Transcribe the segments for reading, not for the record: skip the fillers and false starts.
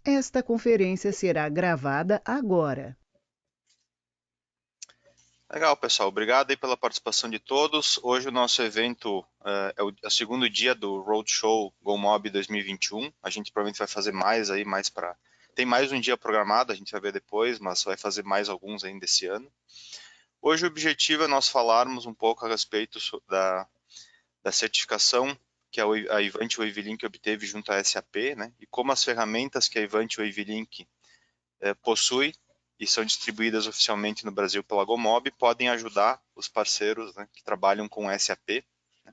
Esta conferência será gravada agora. Legal, pessoal. Obrigado aí pela participação de todos. Hoje o nosso evento é o segundo dia do Roadshow GoMob 2021. A gente provavelmente vai fazer mais aí, mais para... Tem mais um dia programado, a gente vai ver depois, mas vai fazer mais alguns ainda esse ano. Hoje o objetivo é nós falarmos um pouco a respeito da certificação que a Ivanti WaveLink obteve junto à SAP, né? E como as ferramentas que a Ivanti WaveLink possui e são distribuídas oficialmente no Brasil pela GoMob, podem ajudar os parceiros, né, que trabalham com SAP. Né?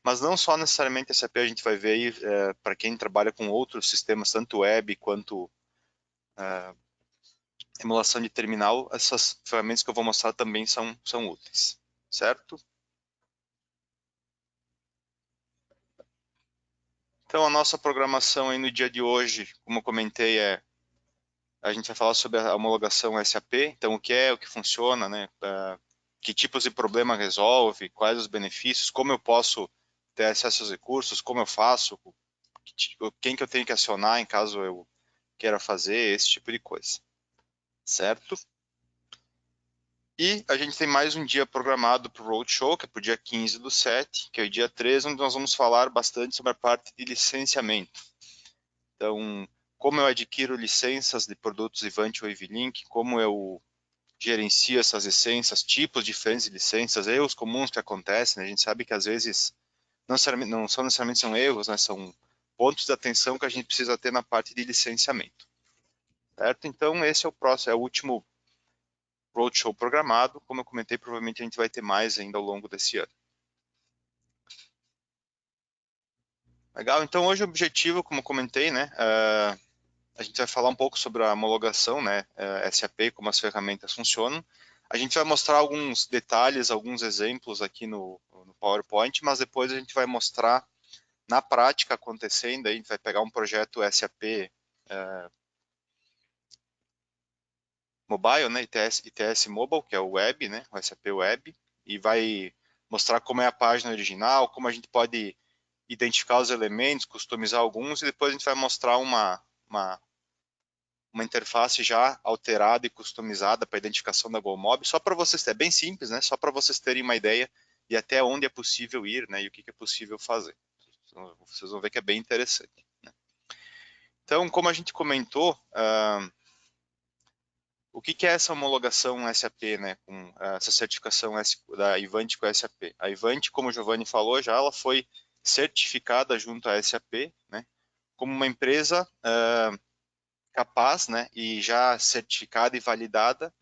Mas não só necessariamente SAP, a gente vai ver aí, para quem trabalha com outros sistemas, tanto web quanto emulação de terminal, essas ferramentas que eu vou mostrar também são úteis, certo? Então a nossa programação aí no dia de hoje, como eu comentei, a gente vai falar sobre a homologação SAP, então o que funciona, né? Que tipos de problema resolve, quais os benefícios, como eu posso ter acesso aos recursos, como eu faço, quem que eu tenho que acionar em caso eu queira fazer, esse tipo de coisa, certo? E a gente tem mais um dia programado para o Roadshow, que é para o dia 15/7, que é o dia 13, onde nós vamos falar bastante sobre a parte de licenciamento. Então, como eu adquiro licenças de produtos Ivanti ou WaveLink, como eu gerencio essas licenças, tipos diferentes de licenças, erros comuns que acontecem, né? A gente sabe que às vezes não são necessariamente são erros, né? São pontos de atenção que a gente precisa ter na parte de licenciamento, certo? Então esse é o próximo, é o último roadshow programado, como eu comentei, provavelmente a gente vai ter mais ainda ao longo desse ano. Legal, então hoje o objetivo, como eu comentei, né, a gente vai falar um pouco sobre a homologação, né, SAP, como as ferramentas funcionam. A gente vai mostrar alguns detalhes, alguns exemplos aqui no PowerPoint, mas depois a gente vai mostrar na prática acontecendo. Aí a gente vai pegar um projeto SAP Mobile, né, ITS Mobile, que é o Web, né, o SAP Web, e vai mostrar como é a página original, como a gente pode identificar os elementos, customizar alguns, e depois a gente vai mostrar uma interface já alterada e customizada para identificação da GoMob, só para vocês, é bem simples, né? Só para vocês terem uma ideia de até onde é possível ir, né? E o que é possível fazer. Vocês vão ver que é bem interessante. Né? Então, como a gente comentou, o que é essa homologação SAP, né? Com essa certificação da Ivanti com a SAP? A Ivanti, como o Giovanni falou já, ela foi certificada junto à SAP, né? Como uma empresa capaz, né? E já certificada e validada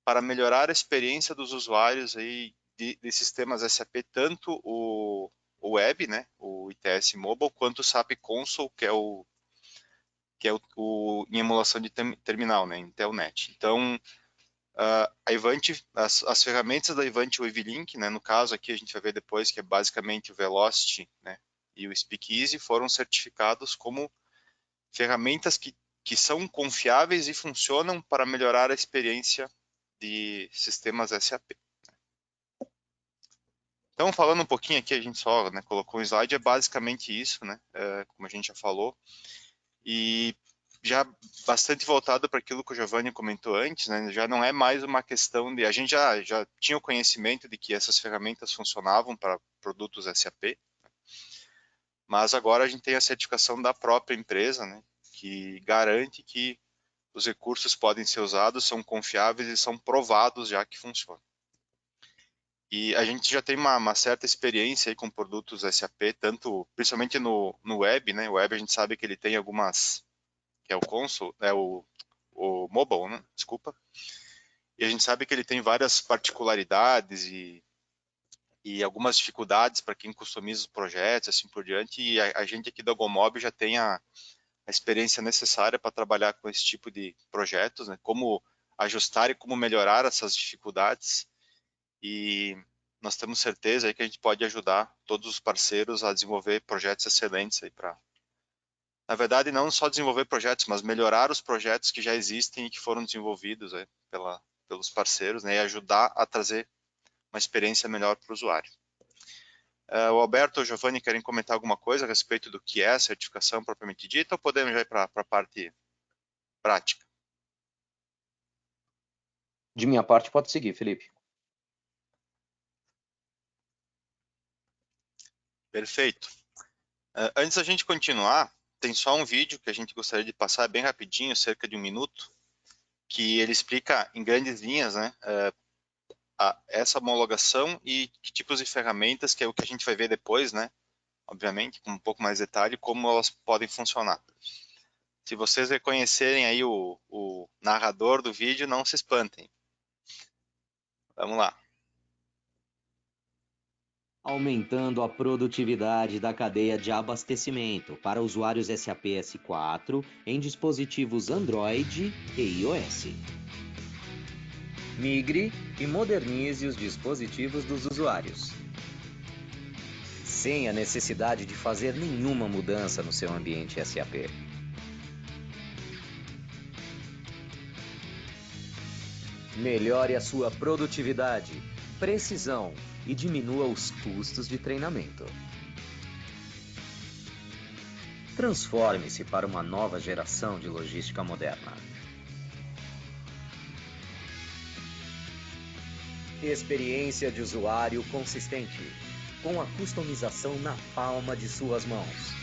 para melhorar a experiência dos usuários aí de sistemas SAP, tanto o web, né, o ITS Mobile, quanto o SAP Console, que é o em emulação de terminal, né, Intelnet. Então, a Ivanti, as ferramentas da Ivanti WaveLink, né, no caso aqui a gente vai ver depois que é basicamente o Velocity, né, e o SpeakEasy foram certificados como ferramentas que são confiáveis e funcionam para melhorar a experiência de sistemas SAP. Então, falando um pouquinho aqui, a gente só, né, colocou um slide, é basicamente isso, né, como a gente já falou, e já bastante voltado para aquilo que o Giovanni comentou antes, né, já não é mais uma questão de... A gente já tinha o conhecimento de que essas ferramentas funcionavam para produtos SAP, mas agora a gente tem a certificação da própria empresa, né, que garante que os recursos podem ser usados, são confiáveis e são provados já que funcionam. E a gente já tem uma certa experiência aí com produtos SAP, principalmente no web, né? O web a gente sabe que ele tem algumas, que é o console, o mobile, né? Desculpa. E a gente sabe que ele tem várias particularidades e algumas dificuldades para quem customiza os projetos, assim por diante. E a gente aqui da GoMob já tem a experiência necessária para trabalhar com esse tipo de projetos, né? Como ajustar e como melhorar essas dificuldades. E nós temos certeza aí que a gente pode ajudar todos os parceiros a desenvolver projetos excelentes aí para, na verdade, não só desenvolver projetos, mas melhorar os projetos que já existem e que foram desenvolvidos aí pelos parceiros, né, e ajudar a trazer uma experiência melhor para o usuário. O Alberto ou o Giovanni querem comentar alguma coisa a respeito do que é a certificação propriamente dita, ou podemos já ir para a parte prática. De minha parte, pode seguir, Felipe. Perfeito. Antes da gente continuar, tem só um vídeo que a gente gostaria de passar bem rapidinho, cerca de 1 minuto, que ele explica em grandes linhas, né, essa homologação e que tipos de ferramentas, que é o que a gente vai ver depois, né, obviamente, com um pouco mais de detalhe, como elas podem funcionar. Se vocês reconhecerem aí o narrador do vídeo, não se espantem. Vamos lá. Aumentando a produtividade da cadeia de abastecimento para usuários SAP S4 em dispositivos Android e iOS. Migre e modernize os dispositivos dos usuários, sem a necessidade de fazer nenhuma mudança no seu ambiente SAP. Melhore a sua produtividade, precisão e diminua os custos de treinamento. Transforme-se para uma nova geração de logística moderna. Experiência de usuário consistente, com a customização na palma de suas mãos.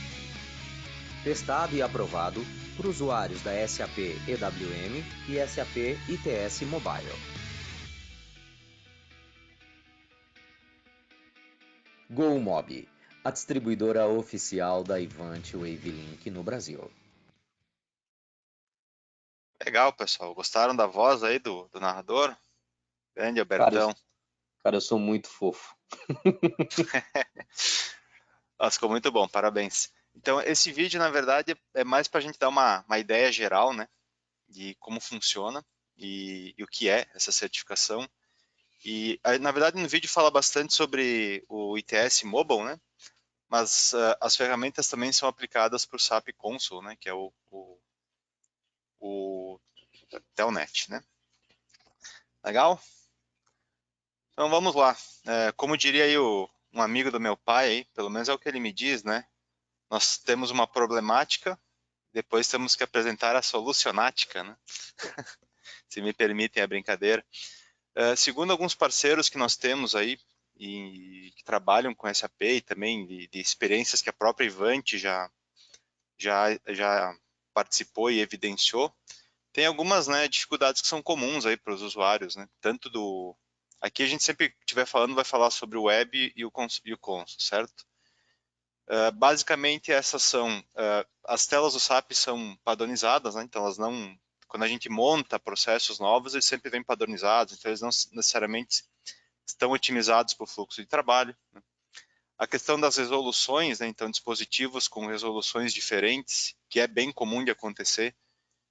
Testado e aprovado por usuários da SAP EWM e SAP ITS Mobile. GoMob, a distribuidora oficial da Ivanti Wavelink no Brasil. Legal, pessoal. Gostaram da voz aí do narrador? Grande Albertão. Cara, eu sou muito fofo. Nossa, ficou muito bom, parabéns. Então, esse vídeo, na verdade, é mais para a gente dar uma ideia geral, né, de como funciona e o que é essa certificação. E, na verdade, no vídeo fala bastante sobre o ITS Mobile, né, mas as ferramentas também são aplicadas para o SAP Console, né, que é o Telnet, né. Legal? Então, vamos lá. Como diria aí um amigo do meu pai, aí, pelo menos é o que ele me diz, né, nós temos uma problemática, depois temos que apresentar a solucionática, né? Se me permitem a brincadeira. Segundo alguns parceiros que nós temos aí, e que trabalham com SAP e também de experiências que a própria Ivanti já participou e evidenciou, tem algumas, né, dificuldades que são comuns aí para os usuários, né? Aqui a gente sempre estiver falando, vai falar sobre o web e o console, certo? Basicamente essas são as telas do SAP são padronizadas, né? Então elas não, quando a gente monta processos novos, eles sempre vêm padronizados, então eles não necessariamente estão otimizados para o fluxo de trabalho, né? A questão das resoluções, né? Então dispositivos com resoluções diferentes, que é bem comum de acontecer,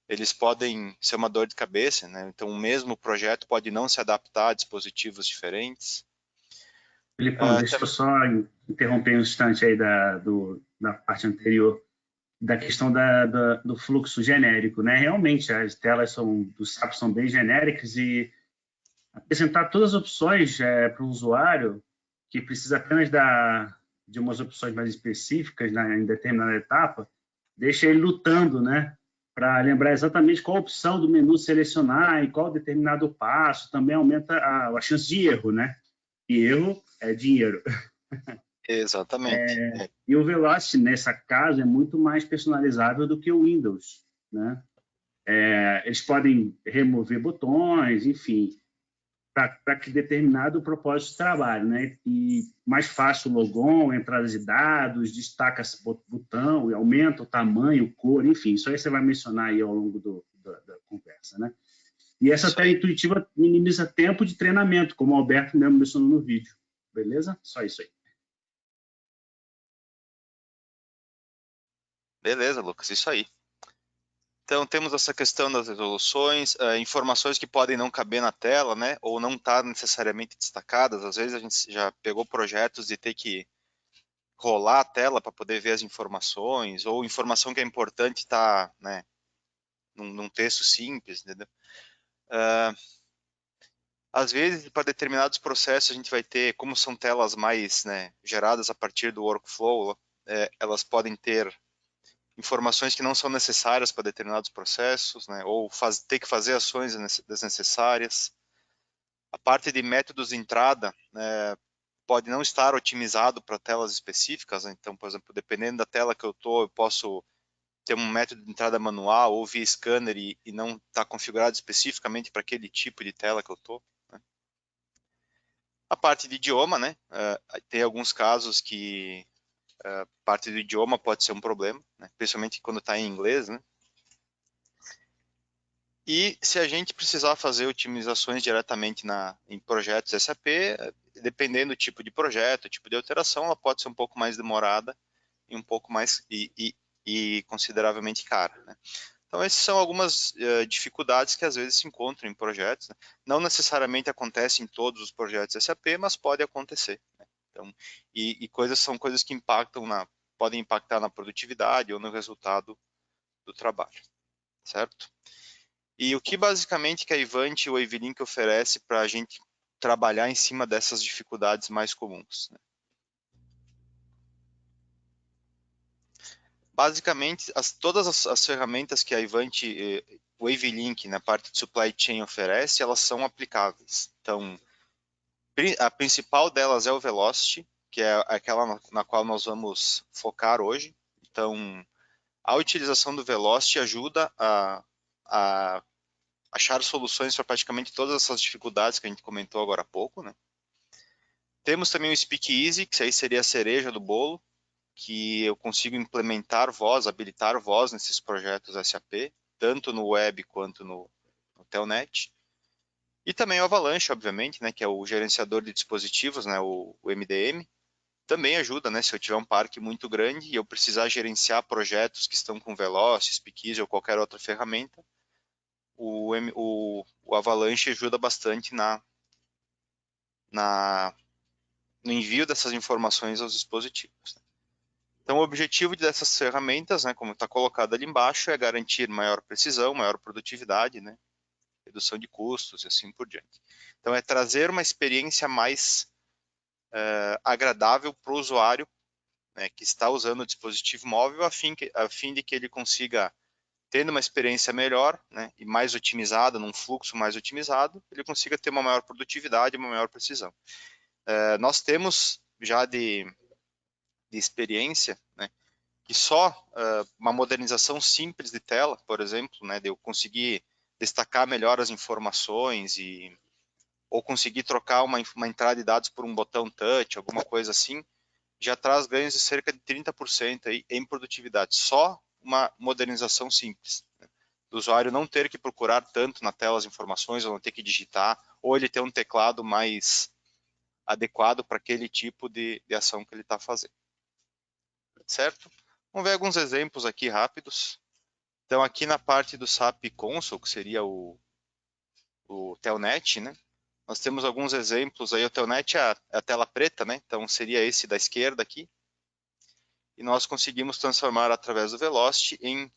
eles podem ser uma dor de cabeça, né? Então o mesmo projeto pode não se adaptar a dispositivos diferentes. Filipão, deixa eu só interromper um instante aí da parte anterior, da questão do fluxo genérico, né? Realmente, as telas do SAP são bem genéricas e apresentar todas as opções para o usuário que precisa apenas de umas opções mais específicas, né, em determinada etapa, deixa ele lutando, né? Para lembrar exatamente qual opção do menu selecionar e qual determinado passo, também aumenta a chance de erro, né? E erro é dinheiro. Exatamente. E o Velocity, nessa caso, é muito mais personalizável do que o Windows, né? Eles podem remover botões, enfim, para que determinado propósito de trabalho, né? E mais fácil o logon, entrada de dados, destaca esse botão, aumenta o tamanho, cor, enfim, isso aí você vai mencionar aí ao longo da conversa, né? E essa tela intuitiva minimiza tempo de treinamento, como o Alberto mesmo mencionou no vídeo. Beleza? Só isso aí. Beleza, Lucas, isso aí. Então, temos essa questão das resoluções, informações que podem não caber na tela, né, ou não estar necessariamente destacadas. Às vezes a gente já pegou projetos de ter que rolar a tela para poder ver as informações, ou informação que é importante estar, né, num texto simples, entendeu? Às vezes, para determinados processos, a gente vai ter, como são telas mais, né, geradas a partir do workflow, elas podem ter informações que não são necessárias para determinados processos, né? Ou ter que fazer ações desnecessárias. A parte de métodos de entrada, né, pode não estar otimizado para telas específicas, né? Então, por exemplo, dependendo da tela que eu estou, eu posso ter um método de entrada manual ou via scanner e não está configurado especificamente para aquele tipo de tela que eu estou. Né? A parte de idioma, né? Tem alguns casos que parte do idioma pode ser um problema, né? Principalmente quando está em inglês, né? E se a gente precisar fazer otimizações diretamente em projetos SAP, dependendo do tipo de projeto, tipo de alteração, ela pode ser um pouco mais demorada e um pouco mais e consideravelmente cara, né? Então, essas são algumas dificuldades que às vezes se encontram em projetos, né? Não necessariamente acontece em todos os projetos SAP, mas pode acontecer, né? Então, são coisas que podem impactar na produtividade ou no resultado do trabalho, certo? E o que basicamente que a Ivanti e o Wavelink oferece para a gente trabalhar em cima dessas dificuldades mais comuns, né? Basicamente, todas as ferramentas que a Ivanti, o Wavelink, na parte de supply chain oferece, elas são aplicáveis. Então, a principal delas é o Velocity, que é aquela na qual nós vamos focar hoje. Então, a utilização do Velocity ajuda a achar soluções para praticamente todas essas dificuldades que a gente comentou agora há pouco, né? Temos também o Speak Easy, que aí seria a cereja do bolo, que eu consigo implementar voz, habilitar voz nesses projetos SAP, tanto no web quanto no Telnet. E também o Avalanche, obviamente, né, que é o gerenciador de dispositivos, né, o MDM. Também ajuda, né, se eu tiver um parque muito grande e eu precisar gerenciar projetos que estão com Veloce, Speak Easy ou qualquer outra ferramenta, o Avalanche ajuda bastante no envio dessas informações aos dispositivos. Então, o objetivo dessas ferramentas, né, como está colocado ali embaixo, é garantir maior precisão, maior produtividade, né, redução de custos e assim por diante. Então, é trazer uma experiência mais agradável para o usuário, né, que está usando o dispositivo móvel, a fim de que ele consiga, tendo uma experiência melhor, né, e mais otimizada, num fluxo mais otimizado, ele consiga ter uma maior produtividade e uma maior precisão. Nós temos já de experiência, né, que só uma modernização simples de tela, por exemplo, né, de eu conseguir destacar melhor as informações ou conseguir trocar uma entrada de dados por um botão touch, alguma coisa assim, já traz ganhos de cerca de 30% aí em produtividade. Só uma modernização simples, né, do usuário não ter que procurar tanto na tela as informações, ou não ter que digitar, ou ele ter um teclado mais adequado para aquele tipo de ação que ele está fazendo. Certo? Vamos ver alguns exemplos aqui rápidos. Então, aqui na parte do SAP Console, que seria o Telnet, né? Nós temos alguns exemplos aí. O Telnet é a tela preta, né? Então, seria esse da esquerda aqui. E nós conseguimos transformar através do Velocity em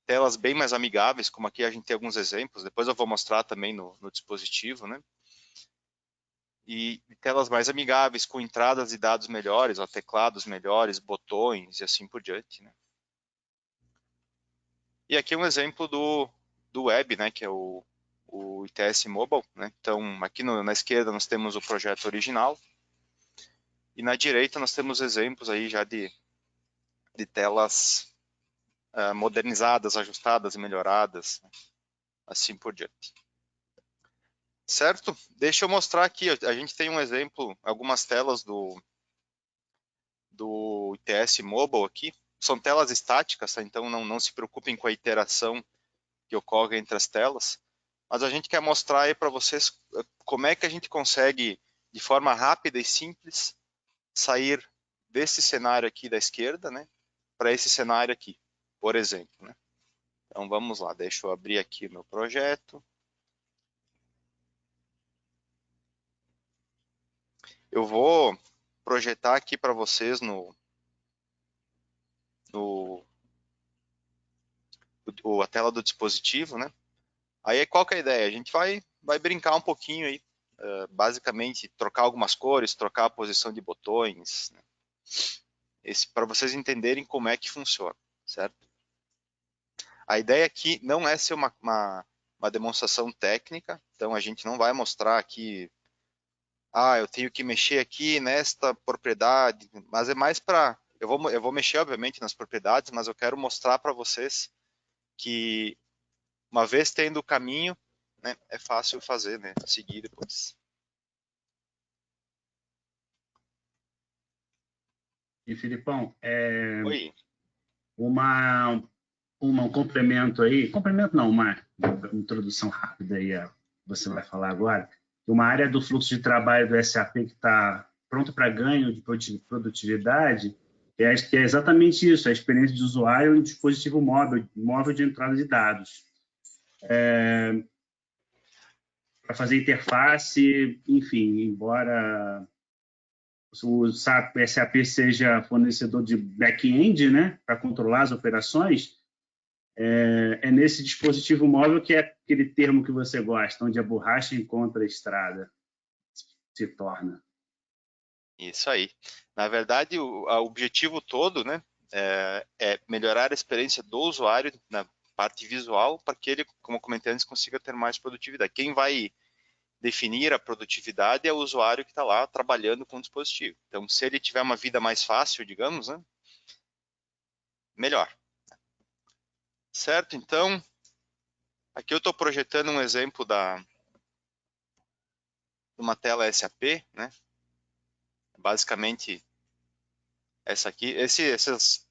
telas bem mais amigáveis, como aqui a gente tem alguns exemplos. Depois eu vou mostrar também no dispositivo, né? E telas mais amigáveis, com entradas de dados melhores, ó, teclados melhores, botões e assim por diante, né? E aqui é um exemplo do web, né, que é o ITS Mobile, né? Então, aqui na esquerda nós temos o projeto original e na direita nós temos exemplos aí já de telas modernizadas, ajustadas e melhoradas, né? Assim por diante. Certo? Deixa eu mostrar aqui, a gente tem um exemplo, algumas telas do ITS Mobile aqui. São telas estáticas, tá? Então não se preocupem com a iteração que ocorre entre as telas. Mas a gente quer mostrar aí para vocês como é que a gente consegue, de forma rápida e simples, sair desse cenário aqui da esquerda, né, para esse cenário aqui, por exemplo, né? Então vamos lá, deixa eu abrir aqui o meu projeto. Eu vou projetar aqui para vocês a tela do dispositivo, né? Aí qual que é a ideia? A gente vai brincar um pouquinho aí, basicamente trocar algumas cores, trocar a posição de botões, né? Para vocês entenderem como é que funciona, certo? A ideia aqui não é ser uma demonstração técnica, então a gente não vai mostrar aqui, eu tenho que mexer aqui nesta propriedade, mas é mais para, eu vou mexer obviamente nas propriedades, mas eu quero mostrar para vocês que uma vez tendo o caminho, né, é fácil fazer, né, seguir depois. E, Filipão, Oi. um complemento aí, complemento não, uma introdução rápida aí, você vai falar agora, uma área do fluxo de trabalho do SAP que está pronto para ganho de produtividade, que é exatamente isso, a experiência de usuário em dispositivo móvel de entrada de dados. Para fazer interface, enfim, embora o SAP seja fornecedor de back-end, né, para controlar as operações, é nesse dispositivo móvel que é aquele termo que você gosta, onde a borracha encontra a estrada, se torna. Isso aí. Na verdade, o objetivo todo, né, é melhorar a experiência do usuário na parte visual, para que ele, como comentei antes, consiga ter mais produtividade. Quem vai definir a produtividade é o usuário que está lá trabalhando com o dispositivo. Então, se ele tiver uma vida mais fácil, digamos, né, melhor. Certo? Então, aqui eu estou projetando um exemplo de uma tela SAP, né? Basicamente, essa aqui, essas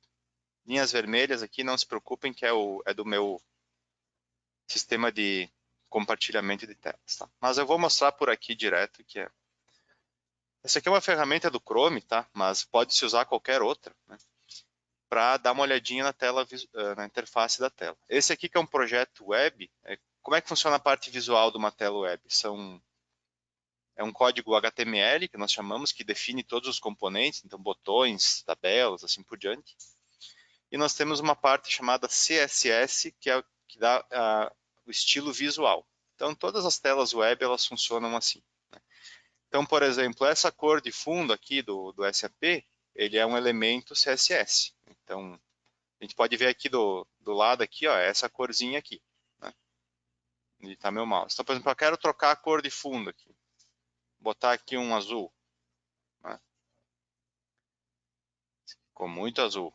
linhas vermelhas aqui, não se preocupem, que é do meu sistema de compartilhamento de telas, tá? Mas eu vou mostrar por aqui direto que é. Essa aqui é uma ferramenta do Chrome, tá? Mas pode se usar qualquer outra, né, para dar uma olhadinha na tela, na interface da tela. Esse aqui que é um projeto web, como é que funciona a parte visual de uma tela web? É um código HTML, que nós chamamos, que define todos os componentes, então botões, tabelas, assim por diante. E nós temos uma parte chamada CSS, que é o que dá o estilo visual. Então, todas as telas web, elas funcionam assim, né? Então, por exemplo, essa cor de fundo aqui do SAP, ele é um elemento CSS. Então, a gente pode ver aqui do lado aqui, ó, essa corzinha aqui, né? Onde está meu mouse. Então, por exemplo, eu quero trocar a cor de fundo aqui. Botar aqui um azul, né? Ficou muito azul.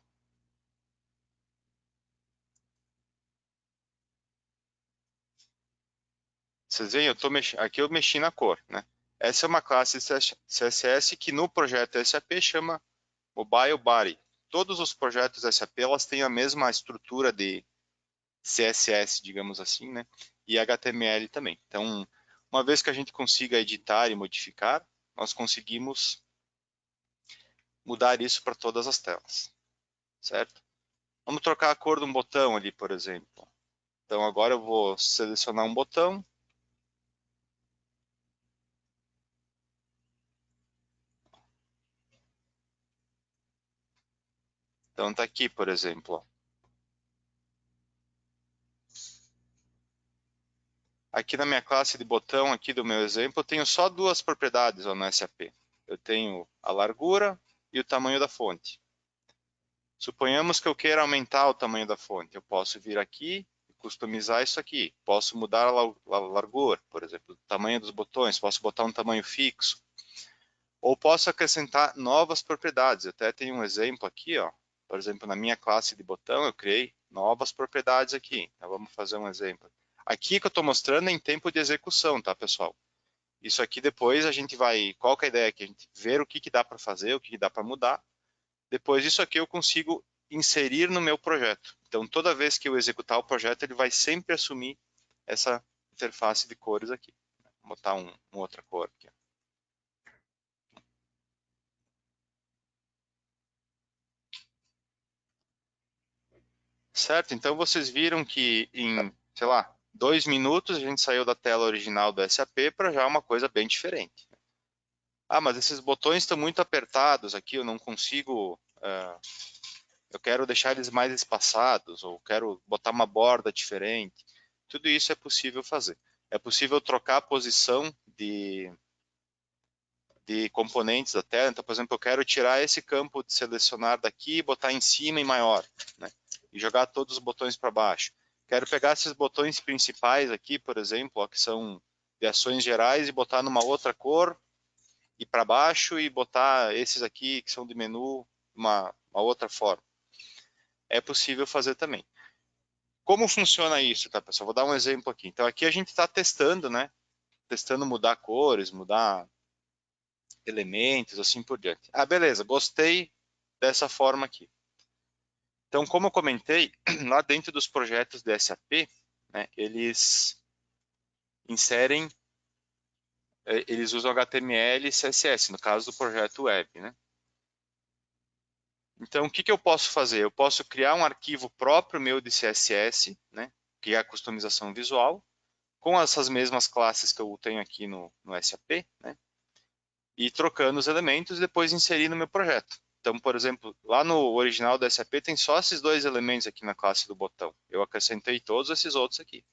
Vocês veem, aqui eu mexi na cor, né? Essa é uma classe CSS que no projeto SAP chama Mobile Body. Todos os projetos SAP, elas têm a mesma estrutura de CSS, digamos assim, né? E HTML também. Então, uma vez que a gente consiga editar e modificar, nós conseguimos mudar isso para todas as telas, certo? Vamos trocar a cor de um botão ali, por exemplo. Então, agora eu vou selecionar um botão. Então, tá aqui, por exemplo, ó. Aqui na minha classe de botão, aqui do meu exemplo, eu tenho só duas propriedades ó, no SAP. Eu tenho a largura e o tamanho da fonte. Suponhamos que eu queira aumentar o tamanho da fonte. Eu posso vir aqui e customizar isso aqui. Posso mudar a largura, por exemplo, o tamanho dos botões. Posso botar um tamanho fixo. Ou posso acrescentar novas propriedades. Eu até tenho um exemplo aqui, ó. Por exemplo, na minha classe de botão, eu criei novas propriedades aqui. Então, vamos fazer um exemplo. Aqui que eu estou mostrando é em tempo de execução, tá, pessoal? Isso aqui depois a gente vai... Qual que é a ideia aqui? A gente ver o que dá para fazer, o que dá para mudar. Depois disso aqui eu consigo inserir no meu projeto. Então, toda vez que eu executar o projeto, ele vai sempre assumir essa interface de cores aqui. Vou botar uma outra cor aqui. Certo? Então, vocês viram que em, sei lá, 2 minutos a gente saiu da tela original do SAP para já uma coisa bem diferente. Mas esses botões estão muito apertados aqui, eu não consigo... eu quero deixar eles mais espaçados, ou quero botar uma borda diferente. Tudo isso é possível fazer. É possível trocar a posição de componentes da tela. Então, por exemplo, eu quero tirar esse campo de selecionar daqui e botar em cima e maior, né? E jogar todos os botões para baixo. Quero pegar esses botões principais aqui, por exemplo, ó, que são de ações gerais, e botar numa outra cor, e para baixo, e botar esses aqui, que são de menu, uma outra forma. É possível fazer também. Como funciona isso, tá, pessoal? Vou dar um exemplo aqui. Então, aqui a gente está testando, né? Testando mudar cores, mudar elementos, assim por diante. Ah, beleza, gostei dessa forma aqui. Então, como eu comentei, lá dentro dos projetos de SAP, né, eles inserem, eles usam HTML e CSS, no caso do projeto web, né? Então, o que eu posso fazer? Eu posso criar um arquivo próprio meu de CSS, né, que é a customização visual, com essas mesmas classes que eu tenho aqui no SAP, né, e trocando os elementos e depois inserir no meu projeto. Então, por exemplo, lá no original do SAP tem só esses dois elementos aqui na classe do botão. Eu acrescentei todos esses outros aqui.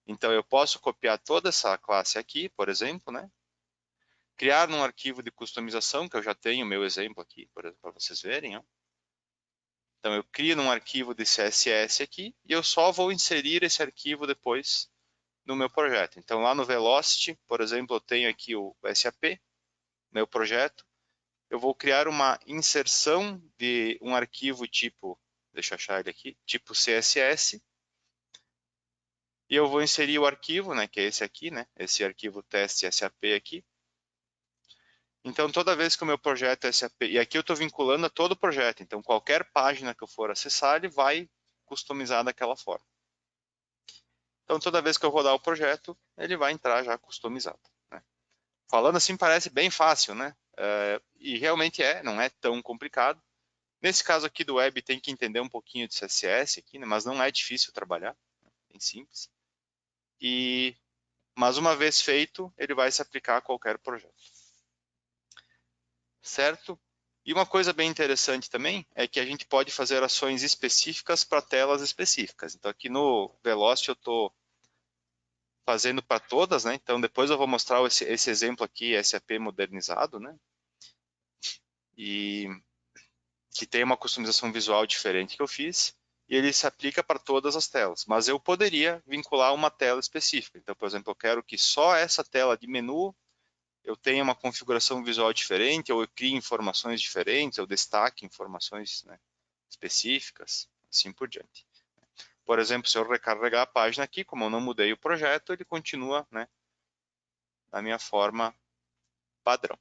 Então, eu posso copiar toda essa classe aqui, por exemplo, né, criar num arquivo de customização, que eu já tenho o meu exemplo aqui, para vocês verem, ó. Então, eu crio num arquivo de CSS aqui e eu só vou inserir esse arquivo depois no meu projeto. Então, lá no Velocity, por exemplo, eu tenho aqui o SAP, meu projeto. Eu vou criar uma inserção de um arquivo tipo, deixa eu achar ele aqui, tipo CSS. E eu vou inserir o arquivo, né, que é esse aqui, né, esse arquivo teste SAP aqui. Então, toda vez que o meu projeto é SAP, e aqui eu estou vinculando a todo o projeto, então qualquer página que eu for acessar, ele vai customizar daquela forma. Então, toda vez que eu rodar o projeto, ele vai entrar já customizado, né? Falando assim, parece bem fácil, né? E realmente não é tão complicado. Nesse caso aqui do web, tem que entender um pouquinho de CSS aqui, né? Mas não é difícil trabalhar, né? Bem simples. Mas uma vez feito, ele vai se aplicar a qualquer projeto. Certo? E uma coisa bem interessante também é que a gente pode fazer ações específicas para telas específicas. Então aqui no Velocity eu estou fazendo para todas, né? Então depois eu vou mostrar esse exemplo aqui, SAP modernizado, né? E que tem uma customização visual diferente que eu fiz, e ele se aplica para todas as telas. Mas eu poderia vincular uma tela específica. Então, por exemplo, eu quero que só essa tela de menu eu tenha uma configuração visual diferente, ou eu crie informações diferentes, eu destaque informações, né, específicas, assim por diante. Por exemplo, se eu recarregar a página aqui, como eu não mudei o projeto, ele continua, né, da minha forma padrão.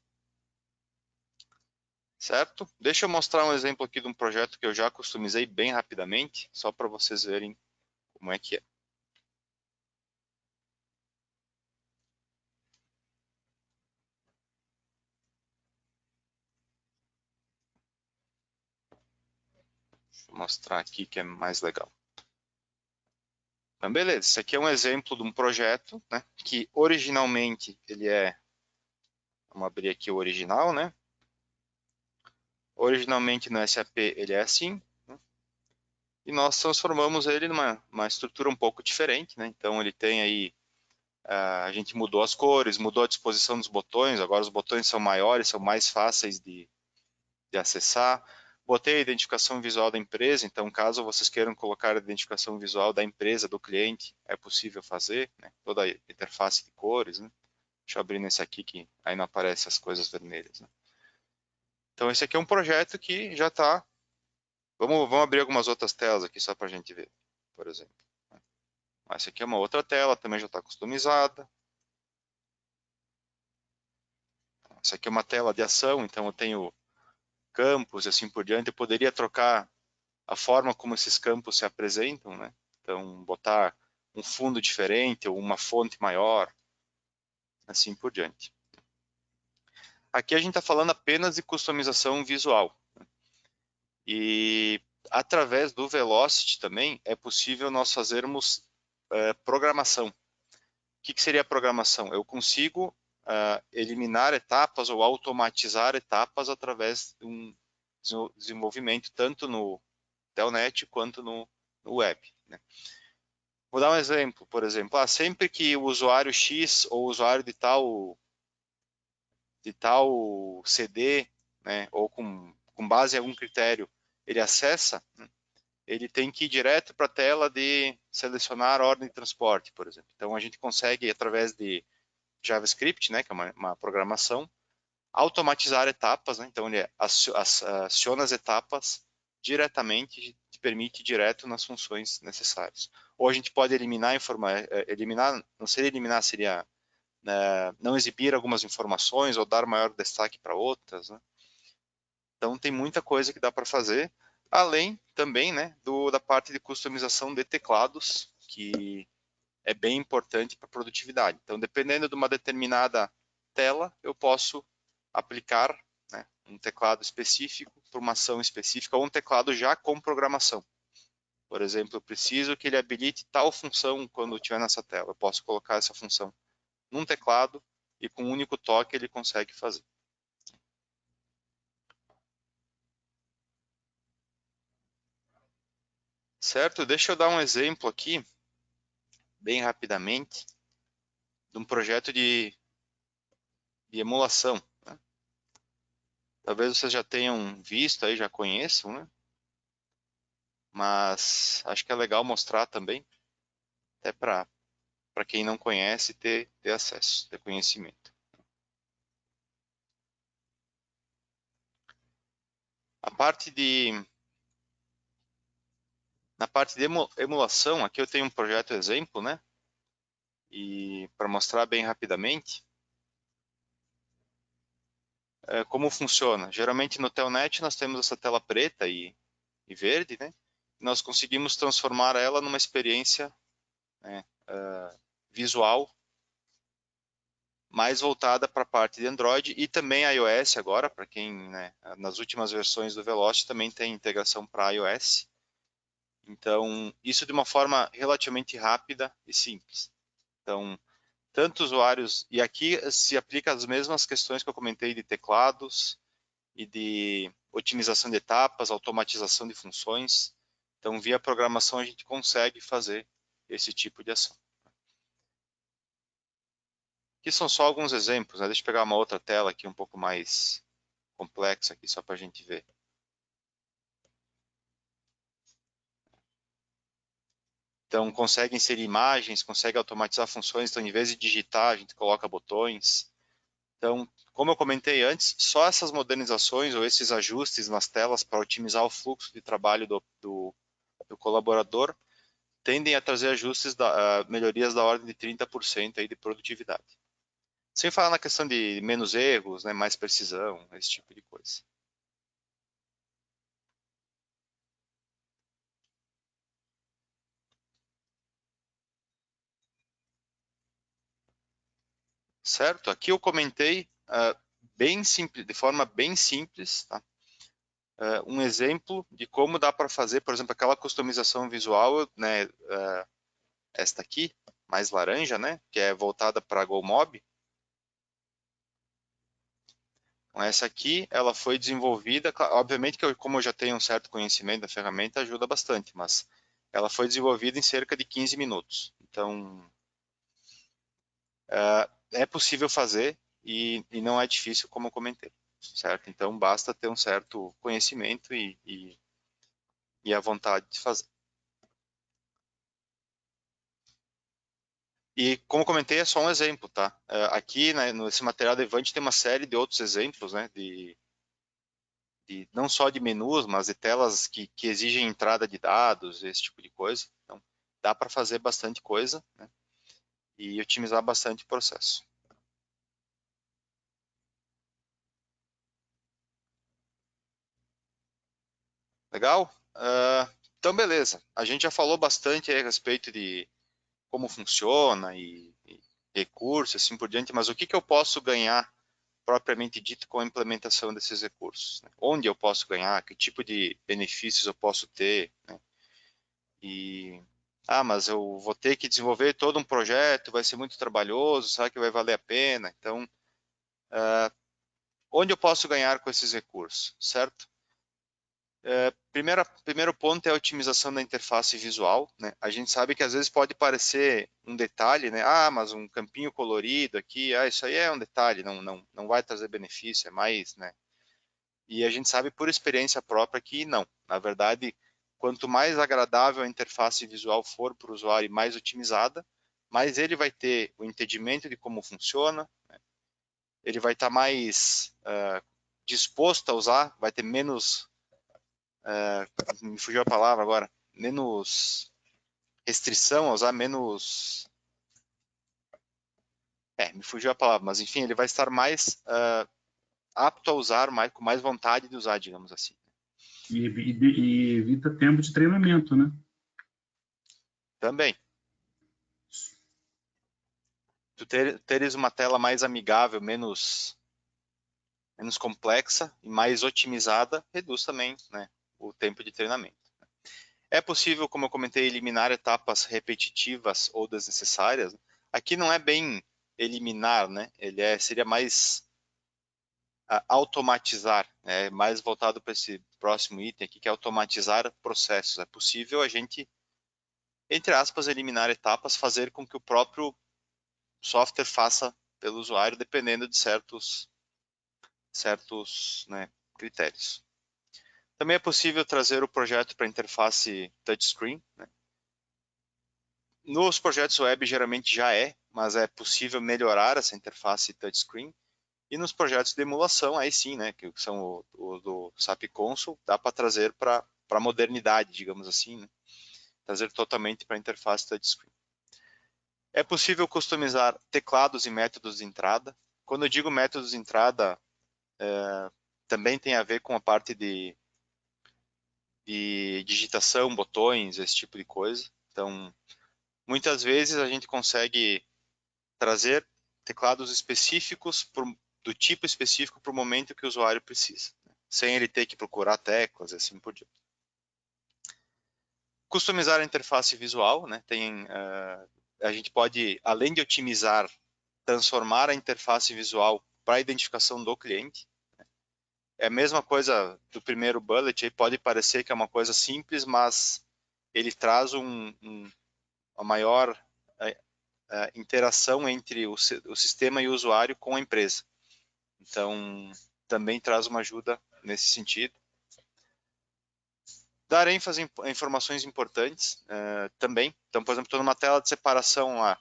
Certo? Deixa eu mostrar um exemplo aqui de um projeto que eu já customizei bem rapidamente, só para vocês verem como é que é. Deixa eu mostrar aqui que é mais legal. Então, beleza, esse aqui é um exemplo de um projeto, né, que originalmente ele vamos abrir aqui o original, né? Originalmente no SAP ele é assim, né? E nós transformamos ele numa estrutura um pouco diferente, né? Então ele tem aí, a gente mudou as cores, mudou a disposição dos botões, agora os botões são maiores, são mais fáceis de acessar. Botei a identificação visual da empresa, então caso vocês queiram colocar a identificação visual da empresa, do cliente, é possível fazer, né? Toda a interface de cores, né? Deixa eu abrir nesse aqui que aí não aparecem as coisas vermelhas, né? Então esse aqui é um projeto que já está. Vamos abrir algumas outras telas aqui só para a gente ver, por exemplo. Essa aqui é uma outra tela, também já está customizada. Essa aqui é uma tela de ação, então eu tenho campos e assim por diante. Eu poderia trocar a forma como esses campos se apresentam, né? Então, botar um fundo diferente ou uma fonte maior, assim por diante. Aqui a gente está falando apenas de customização visual. E através do Velocity também é possível nós fazermos programação. O que seria a programação? Eu consigo eliminar etapas ou automatizar etapas através de um desenvolvimento tanto no Telnet quanto no web, né? Vou dar um exemplo, por exemplo, sempre que o usuário X ou o usuário de tal CD, né, ou com base em algum critério, ele acessa, né, ele tem que ir direto para a tela de selecionar a ordem de transporte, por exemplo. Então, a gente consegue, através de JavaScript, né, que é uma programação, automatizar etapas, né? Então ele aciona as etapas diretamente e te permite ir direto nas funções necessárias. Ou a gente pode eliminar, não seria eliminar, seria não exibir algumas informações ou dar maior destaque para outras, né? Então tem muita coisa que dá para fazer, além também, né, da parte de customização de teclados, que é bem importante para a produtividade. Então, dependendo de uma determinada tela, eu posso aplicar, né, um teclado específico para uma ação específica ou um teclado já com programação. Por exemplo, eu preciso que ele habilite tal função quando estiver nessa tela. Eu posso colocar essa função num teclado e com um único toque ele consegue fazer. Certo? Deixa eu dar um exemplo aqui, bem rapidamente, de um projeto de emulação. Né? Talvez vocês já tenham visto, aí, já conheçam, né? Mas acho que é legal mostrar também, até para quem não conhece ter acesso, ter conhecimento. Na parte de emulação, aqui eu tenho um projeto exemplo, né? E para mostrar bem rapidamente como funciona. Geralmente no Telnet nós temos essa tela preta e verde, né? Nós conseguimos transformar ela numa experiência, né, visual mais voltada para a parte de Android e também iOS agora, para quem, né, nas últimas versões do Velocity também tem integração para iOS. Então, isso de uma forma relativamente rápida e simples. Então, tanto usuários, e aqui se aplica as mesmas questões que eu comentei de teclados e de otimização de etapas, automatização de funções. Então, via programação a gente consegue fazer esse tipo de ação. Aqui são só alguns exemplos, né? Deixa eu pegar uma outra tela aqui um pouco mais complexa aqui só para a gente ver. Então consegue inserir imagens, consegue automatizar funções, então em vez de digitar a gente coloca botões. Então, como eu comentei antes, só essas modernizações ou esses ajustes nas telas para otimizar o fluxo de trabalho do colaborador tendem a trazer ajustes, melhorias da ordem de 30% aí de produtividade. Sem falar na questão de menos erros, né, mais precisão, esse tipo de coisa. Certo? Aqui eu comentei bem simples, de forma bem simples, tá? Um exemplo de como dá para fazer, por exemplo, aquela customização visual, né, esta aqui, mais laranja, né, que é voltada para a GoMob. Então, essa aqui, ela foi desenvolvida, obviamente que como eu já tenho um certo conhecimento da ferramenta, ajuda bastante, mas ela foi desenvolvida em cerca de 15 minutos. Então, é possível fazer e não é difícil, como eu comentei, certo? Então, basta ter um certo conhecimento e a vontade de fazer. E, como comentei, é só um exemplo, tá? Aqui, né, nesse material da Evante tem uma série de outros exemplos, né, não só de menus, mas de telas que exigem entrada de dados, esse tipo de coisa. Então, dá para fazer bastante coisa, né, e otimizar bastante o processo. Legal? Então, beleza. A gente já falou bastante aí a respeito de como funciona e recursos, assim por diante, mas o que eu posso ganhar propriamente dito com a implementação desses recursos? Né? Onde eu posso ganhar? Que tipo de benefícios eu posso ter? Né? Mas eu vou ter que desenvolver todo um projeto, vai ser muito trabalhoso, será que vai valer a pena? Então, onde eu posso ganhar com esses recursos, certo? Primeiro ponto é a otimização da interface visual, né? A gente sabe que às vezes pode parecer um detalhe, né? Mas um campinho colorido aqui, isso aí é um detalhe, não vai trazer benefício, é mais, né? E a gente sabe por experiência própria que não. Na verdade, quanto mais agradável a interface visual for para o usuário e mais otimizada, mais ele vai ter o entendimento de como funciona, né? Ele vai estar mais disposto a usar, vai ter menos, me fugiu a palavra agora, menos restrição a usar, menos... me fugiu a palavra, mas enfim, ele vai estar mais apto a usar, com mais vontade de usar, digamos assim. E evita tempo de treinamento, né? Também. Tu teres uma tela mais amigável, menos complexa e mais otimizada, reduz também, né, o tempo de treinamento. É possível, como eu comentei, eliminar etapas repetitivas ou desnecessárias. Aqui não é bem eliminar, né? Seria mais automatizar, né? Mais voltado para esse próximo item aqui, que é automatizar processos. É possível a gente, entre aspas, eliminar etapas, fazer com que o próprio software faça pelo usuário, dependendo de certos né, critérios. Também é possível trazer o projeto para interface touchscreen, né? Nos projetos web geralmente já mas é possível melhorar essa interface touchscreen. E nos projetos de emulação, aí sim, né, que são o do SAP Console, dá para trazer para a modernidade, digamos assim, né? Trazer totalmente para a interface touchscreen. É possível customizar teclados e métodos de entrada. Quando eu digo métodos de entrada, também tem a ver com a parte de digitação, botões, esse tipo de coisa. Então, muitas vezes a gente consegue trazer teclados específicos do tipo específico para o momento que o usuário precisa, né? Sem ele ter que procurar teclas, assim por diante. Customizar a interface visual, né? A gente pode, além de otimizar, transformar a interface visual para a identificação do cliente. É a mesma coisa do primeiro bullet, aí pode parecer que é uma coisa simples, mas ele traz uma maior interação entre o sistema e o usuário com a empresa. Então, também traz uma ajuda nesse sentido. Dar ênfase a informações importantes também. Então, por exemplo, estou numa tela de separação lá.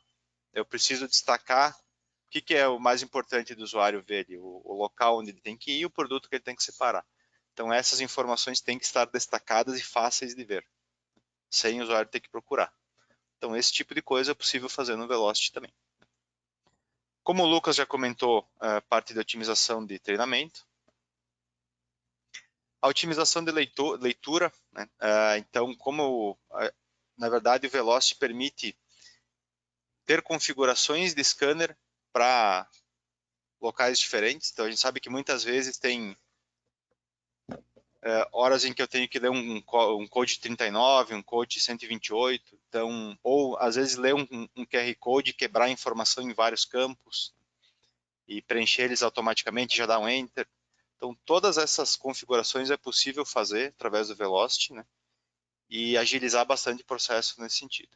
Eu preciso destacar o que é o mais importante do usuário ver ali, o local onde ele tem que ir e o produto que ele tem que separar. Então, essas informações têm que estar destacadas e fáceis de ver, sem o usuário ter que procurar. Então, esse tipo de coisa é possível fazer no Velocity também. Como o Lucas já comentou, parte de otimização de treinamento. A otimização de leitura, né? Então, na verdade o Velocity permite ter configurações de scanner para locais diferentes. Então, a gente sabe que muitas vezes tem horas em que eu tenho que ler um code 39, um code 128, então, ou às vezes ler um QR Code e quebrar a informação em vários campos e preencher eles automaticamente, já dá um Enter. Então, todas essas configurações é possível fazer através do Velocity, né? E agilizar bastante o processo nesse sentido.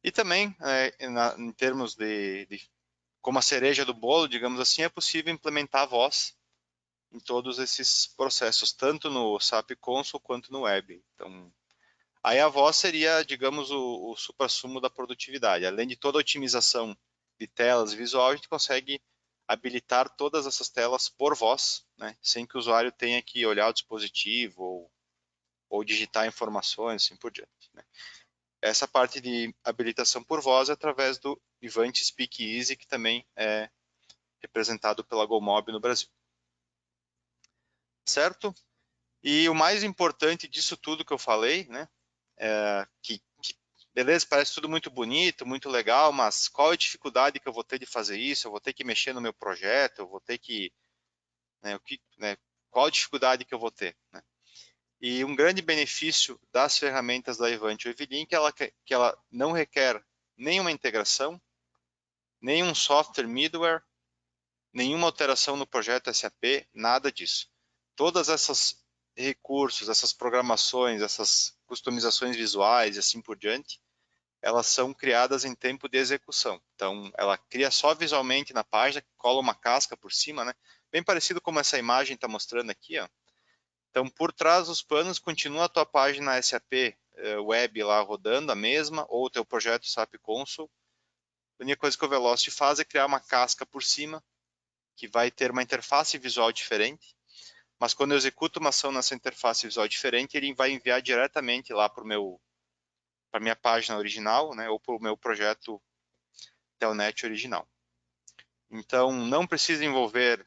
E também, em termos como a cereja do bolo, digamos assim, é possível implementar a voz em todos esses processos, tanto no SAP Console quanto no Web. Então, aí a voz seria, digamos, o suprassumo da produtividade. Além de toda a otimização de telas visual, a gente consegue habilitar todas essas telas por voz, né, sem que o usuário tenha que olhar o dispositivo ou digitar informações, assim por diante, né. Essa parte de habilitação por voz é através do Ivanti Speak Easy, que também é representado pela GoMob no Brasil. Certo? E o mais importante disso tudo que eu falei, né, beleza, parece tudo muito bonito, muito legal, mas qual é a dificuldade que eu vou ter de fazer isso? Eu vou ter que mexer no meu projeto, eu vou ter que... qual a dificuldade que eu vou ter? Né? E um grande benefício das ferramentas da Ivanti ou Evelink é que ela não requer nenhuma integração, nenhum software middleware, nenhuma alteração no projeto SAP, nada disso. Todas essas recursos, essas programações, essas customizações visuais e assim por diante, elas são criadas em tempo de execução. Então, ela cria só visualmente na página, cola uma casca por cima, né? Bem parecido como essa imagem está mostrando aqui, ó. Então, por trás dos panos, continua a tua página SAP web lá rodando, a mesma, ou o teu projeto SAP Console. A única coisa que o Velocity faz é criar uma casca por cima, que vai ter uma interface visual diferente, mas quando eu executo uma ação nessa interface visual diferente, ele vai enviar diretamente lá para a minha página original, né, ou para o meu projeto Telnet original. Então, não precisa envolver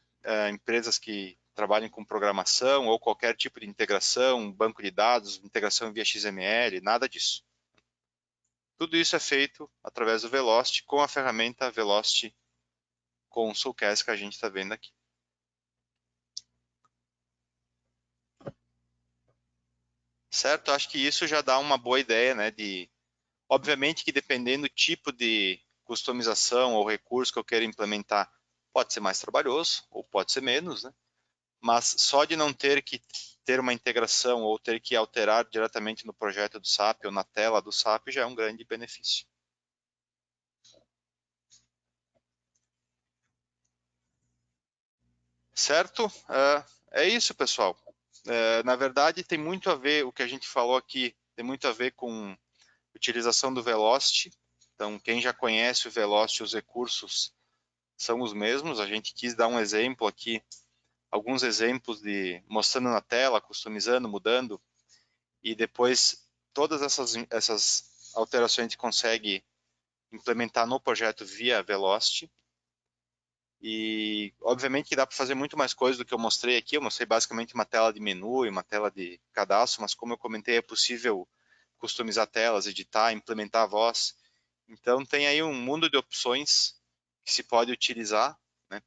empresas que trabalhem com programação ou qualquer tipo de integração, banco de dados, integração via XML, nada disso. Tudo isso é feito através do Velocity com a ferramenta Velocity Consulcast que a gente está vendo aqui. Certo? Acho que isso já dá uma boa ideia, né? Obviamente que dependendo do tipo de customização ou recurso que eu queira implementar, pode ser mais trabalhoso ou pode ser menos, né? Mas só de não ter que ter uma integração ou ter que alterar diretamente no projeto do SAP ou na tela do SAP já é um grande benefício. Certo? É isso, pessoal. Na verdade, tem muito a ver, o que a gente falou aqui, tem muito a ver com utilização do Velocity. Então, quem já conhece o Velocity, os recursos são os mesmos. A gente quis dar um exemplo aqui, alguns exemplos de mostrando na tela, customizando, mudando, e depois todas essas alterações a gente consegue implementar no projeto via Velocity. E obviamente que dá para fazer muito mais coisas do que eu mostrei aqui. Eu mostrei basicamente uma tela de menu e uma tela de cadastro, mas como eu comentei, é possível customizar telas, editar, implementar a voz. Então tem aí um mundo de opções que se pode utilizar, né?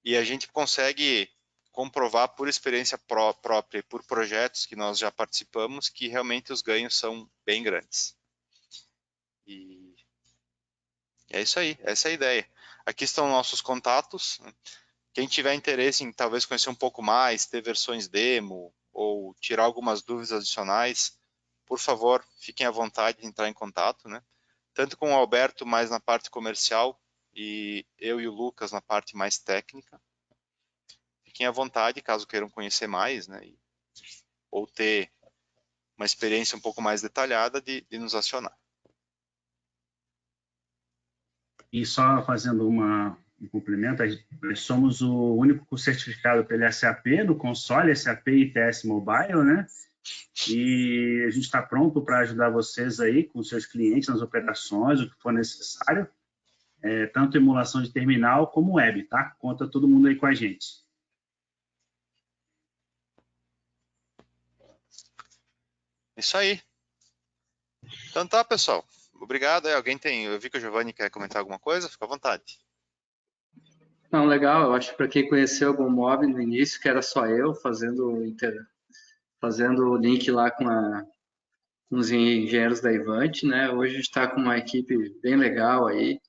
E a gente consegue comprovar por experiência própria e por projetos que nós já participamos que realmente os ganhos são bem grandes. E é isso aí, essa é a ideia. Aqui estão nossos contatos. Quem tiver interesse em talvez conhecer um pouco mais, ter versões demo ou tirar algumas dúvidas adicionais, por favor, fiquem à vontade de entrar em contato, né? Tanto com o Alberto mais na parte comercial e eu e o Lucas na parte mais técnica. Fiquem à vontade caso queiram conhecer mais, né? Ou ter uma experiência um pouco mais detalhada de nos acionar. E só fazendo um complemento, nós somos o único certificado pela SAP no console, SAP ITS Mobile, né? E a gente está pronto para ajudar vocês aí com seus clientes nas operações, o que for necessário, tanto emulação de terminal como web, tá? Conta todo mundo aí com a gente. Isso aí. Então tá, pessoal. Obrigado. Eu vi que o Giovanni quer comentar alguma coisa, fica à vontade. Não, legal. Eu acho que para quem conheceu o GoMob no início, que era só eu fazendo o link lá com os engenheiros da Ivante, né? Hoje a gente está com uma equipe bem legal aí,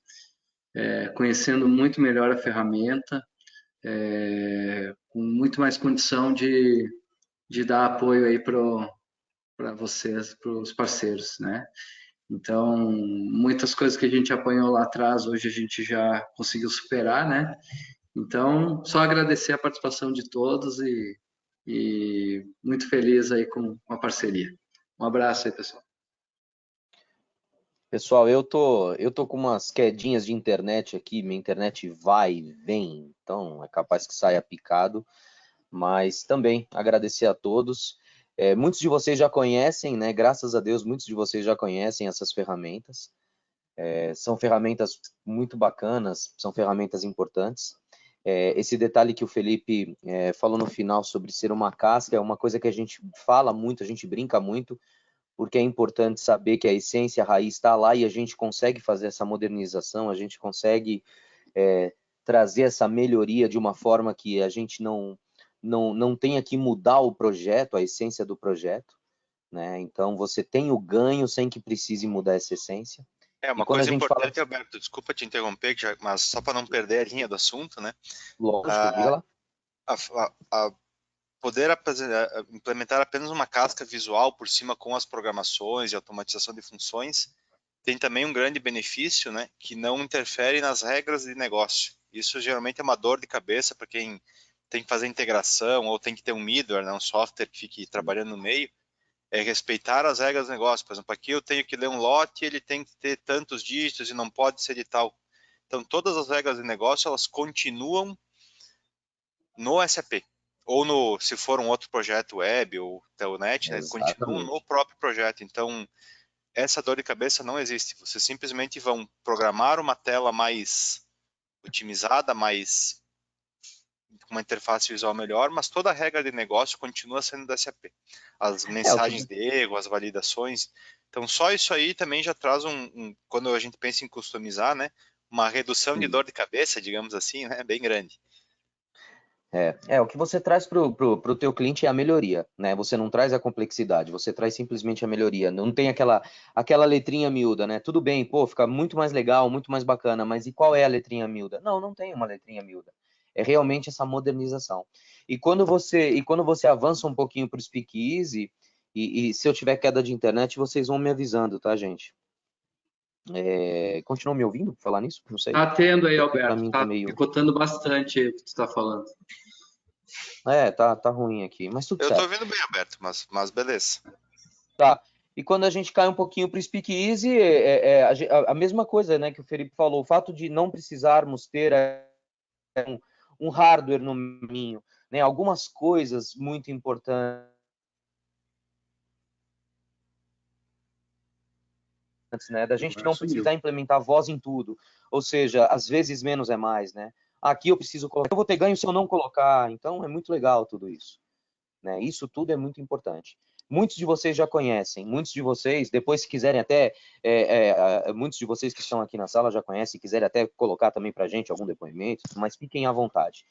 conhecendo muito melhor a ferramenta, com muito mais condição de dar apoio aí para vocês, para os parceiros, né? Então, muitas coisas que a gente apanhou lá atrás, hoje a gente já conseguiu superar, né? Então, só agradecer a participação de todos e muito feliz aí com a parceria. Um abraço aí, pessoal. Pessoal, eu tô com umas quedinhas de internet aqui, minha internet vai e vem, então é capaz que saia picado, mas também agradecer a todos. Muitos de vocês já conhecem, né? Graças a Deus, muitos de vocês já conhecem essas ferramentas. São ferramentas muito bacanas, são ferramentas importantes. Esse detalhe que o Felipe falou no final sobre ser uma casca é uma coisa que a gente fala muito, a gente brinca muito, porque é importante saber que a essência, a raiz está lá e a gente consegue fazer essa modernização, a gente consegue trazer essa melhoria de uma forma que a gente não tenha que mudar o projeto, a essência do projeto, né? Então você tem o ganho sem que precise mudar essa essência. Uma coisa importante, Alberto, desculpa te interromper, mas só para não perder a linha do assunto, né? Lógico, diga lá. Poder implementar apenas uma casca visual por cima com as programações e automatização de funções tem também um grande benefício, né? Que não interfere nas regras de negócio. Isso geralmente é uma dor de cabeça para quem tem que fazer integração, ou tem que ter um middleware, né, um software que fique trabalhando no meio, é respeitar as regras do negócio. Por exemplo, aqui eu tenho que ler um lote, ele tem que ter tantos dígitos e não pode ser de tal. Então, todas as regras de negócio, elas continuam no SAP. Ou no, se for um outro projeto web ou telnet, né, continuam no próprio projeto. Então, essa dor de cabeça não existe. Vocês simplesmente vão programar uma tela mais otimizada, mais com uma interface visual melhor, mas toda a regra de negócio continua sendo da SAP. As mensagens de erro, as validações. Então, só isso aí também já traz quando a gente pensa em customizar, né, uma redução de dor de cabeça, digamos assim, né, bem grande. O que você traz para o teu cliente é a melhoria, né? Você não traz a complexidade, você traz simplesmente a melhoria. Não tem aquela letrinha miúda, né? Tudo bem, pô, fica muito mais legal, muito mais bacana, mas e qual é a letrinha miúda? Não tem uma letrinha miúda. É realmente essa modernização. E quando você avança um pouquinho para o Speak Easy, e se eu tiver queda de internet, vocês vão me avisando, tá, gente? Continuam me ouvindo falar nisso? Não sei. Tá tendo aí, Porque Alberto. mim Tá meio... picotando bastante aí o que tu tá falando. Tá ruim aqui, mas tudo certo. Eu tô ouvindo bem, Alberto, mas beleza. Tá. E quando a gente cai um pouquinho para o Speak Easy, a mesma coisa, né, que o Felipe falou, o fato de não precisarmos ter um hardware no caminho, né, algumas coisas muito importantes, né, da gente não precisar implementar voz em tudo, ou seja, às vezes menos é mais, né? Aqui eu preciso colocar, eu vou ter ganho se eu não colocar, então é muito legal tudo isso, né? Isso tudo é muito importante. Muitos de vocês já conhecem, muitos de vocês, depois se quiserem até, muitos de vocês que estão aqui na sala já conhecem, quiserem até colocar também para a gente algum depoimento, mas fiquem à vontade,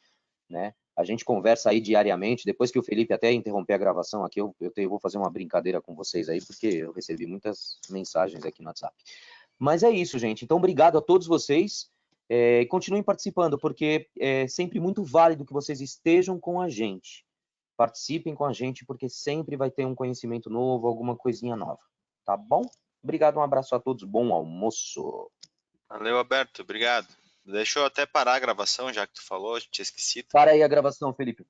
né? A gente conversa aí diariamente, depois que o Felipe até interromper a gravação aqui, eu vou fazer uma brincadeira com vocês aí, porque eu recebi muitas mensagens aqui no WhatsApp. Mas é isso, gente. Então, obrigado a todos vocês. Continuem participando, porque é sempre muito válido que vocês estejam com a gente. Participem com a gente, porque sempre vai ter um conhecimento novo, alguma coisinha nova. Tá bom? Obrigado, um abraço a todos, bom almoço. Valeu, Alberto, obrigado. Deixa eu até parar a gravação, já que tu falou, tinha esquecido. Para aí a gravação, Felipe.